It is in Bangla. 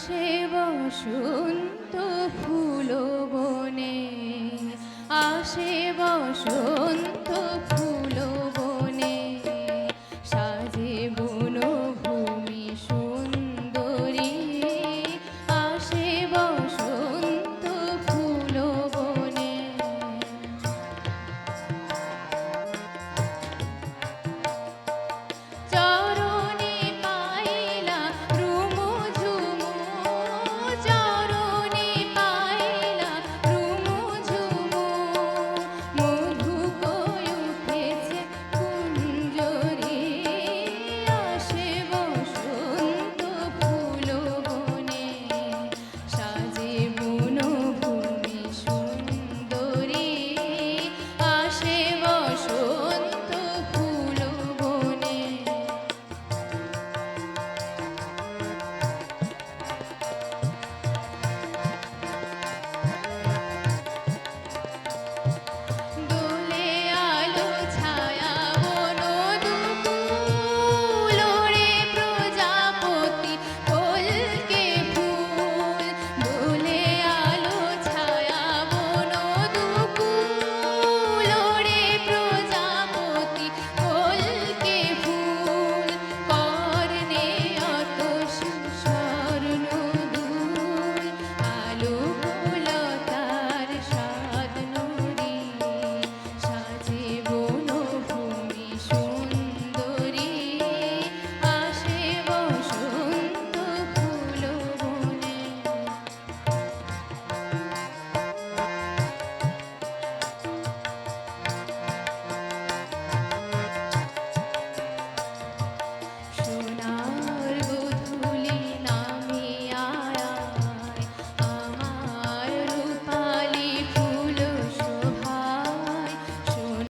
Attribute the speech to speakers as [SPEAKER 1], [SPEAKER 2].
[SPEAKER 1] আসে বসন্ত ফুল বনে, আসে বসন্ত ফুল বনে, সাজে বনভূমি সুন্দরী, আসে বসন্ত ফুল বনে। চরণে পাইলা রুমু ঝুমু, চরণে পাইলা রুমু ঝুমু, মধু কই উঠেছে কুঞ্জরে, আসে বসন্ত ফুল বনে, সাজে বনভূমি সুন্দরী, আসে বসন্ত ফুল বনে। দোলে আলো ছায়া বন দুকুল, ওরে প্রজাপতি কল্কে ফুল, দোলে আলো ছায়া বন দুকুল, ওরে প্রজাপতি কল্কে ফুল, কর্ণে অতসী স্বর্ণদূল, আলোকলতার স্বাদ নুরি, সাজে বনভূমি সুন্দরী, আসে বসন্ত ফুল বনে। সোনার গোধূলি নামিয়া আয়, আমার রূপালি ফুল শোভায়, সুন্দরী।